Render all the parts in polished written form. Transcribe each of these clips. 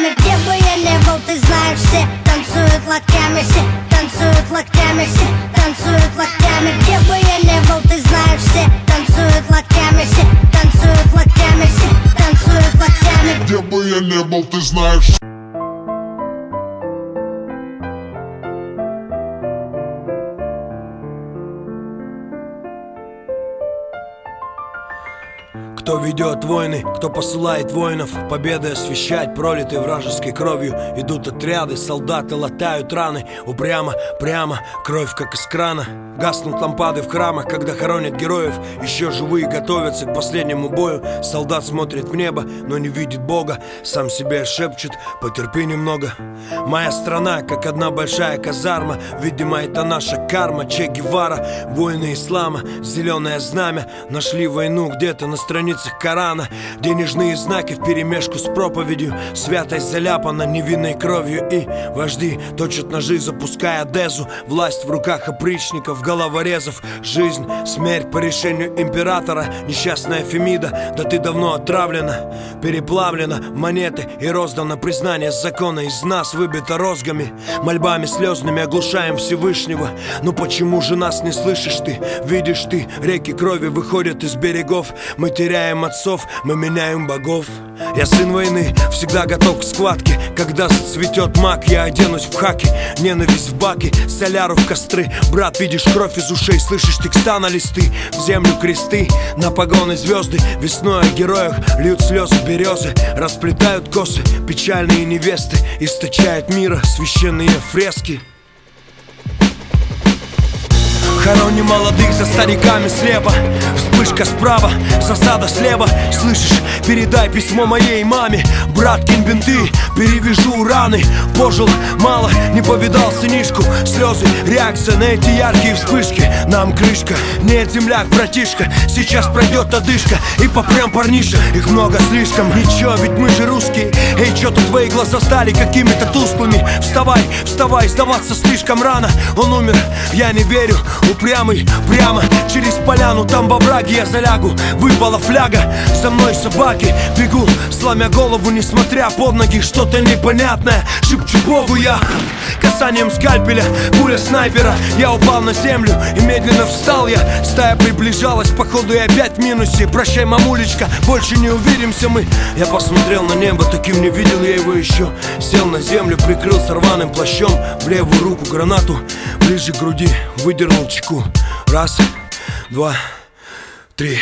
локтями. Где бы я не был, ты знаешь, все танцуют локтями, все танцуют локтями, все танцуют локтями. Где бы я не был, ты знаешь, все танцуют локтями, все танцуют локтями, все танцуют локтями. Где бы я не был, ты знаешь. Кто ведет войны, кто посылает воинов, победы освещать, пролитой вражеской кровью. Идут отряды, солдаты латают раны. Упрямо, прямо, кровь как из крана. Гаснут лампады в храмах, когда хоронят героев. Еще живые готовятся к последнему бою. Солдат смотрит в небо, но не видит Бога. Сам себе шепчет: потерпи немного. Моя страна, как одна большая казарма. Видимо, это наша карма. Че Гевара, воины ислама, зеленое знамя. Нашли войну где-то на страницах Корана. Денежные знаки вперемешку с проповедью. Святость заляпана невинной кровью. И вожди точат ножи, запуская Одессу. Власть в руках опричников, головорезов. Жизнь, смерть по решению императора. Несчастная Фемида, да ты давно отравлена, переплавлена монеты и роздано признание закона. Из нас выбито розгами, мольбами слезными оглушаем Всевышнего. Ну почему же нас не слышишь ты? Видишь ты, реки крови выходят из берегов. Мы теряем отцов, мы меняем богов. Я сын войны, всегда готов к схватке. Когда зацветет мак, я оденусь в хаки. Ненависть в баки, соляру в костры. Брат, видишь кровь из ушей, слышишь текста на листы. В землю кресты, на погоны звезды. Весной о героях льют слезы березы. Расплетают косы печальные невесты. Источают мира священные фрески. Хороним молодых за стариками слева. Вспышка справа, засада слева. Слышишь, передай письмо моей маме. Брат, кинь бинты, перевяжу раны. Пожил мало, не повидал сынишку. Слезы, реакция на эти яркие вспышки. Нам крышка, нет, земляк, братишка. Сейчас пройдет одышка и попрям, парниша. Их много слишком, ничего, ведь мы же русские. Эй, чё-то твои глаза стали какими-то тусклыми. Вставай, вставай, сдаваться слишком рано. Он умер, я не верю. Упрямый, прямо через поляну, там во враге я залягу. Выпала фляга, за мной собаки. Бегу, сломя голову, несмотря под ноги. Что-то непонятное, шепчу Богу я. Касанием скальпеля, пуля снайпера. Я упал на землю и медленно встал я. Стая приближалась, походу и опять в минусе. Прощай, мамулечка, больше не увидимся мы. Я посмотрел на небо, таким не видел я его еще. Сел на землю, прикрылся рваным плащом. В левую руку гранату, ближе к груди выдернул чеку. Раз, два, три.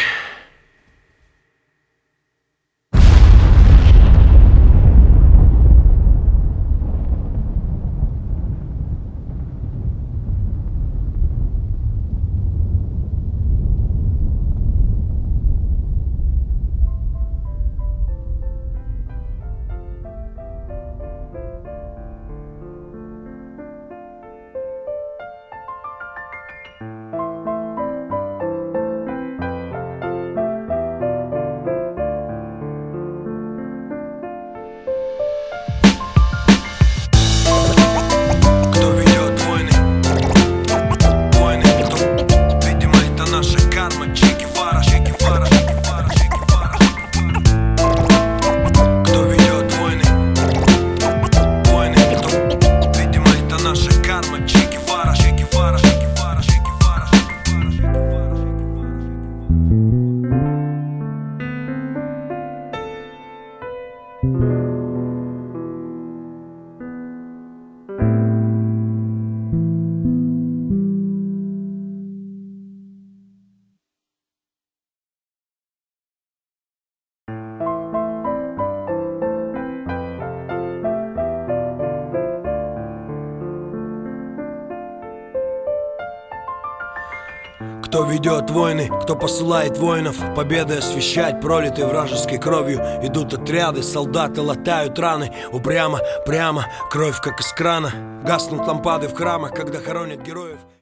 Кто ведет войны, кто посылает воинов, победы освещать, пролитой вражеской кровью. Идут отряды, солдаты латают раны. Упрямо, прямо, кровь как из крана. Гаснут лампады в храмах, когда хоронят героев.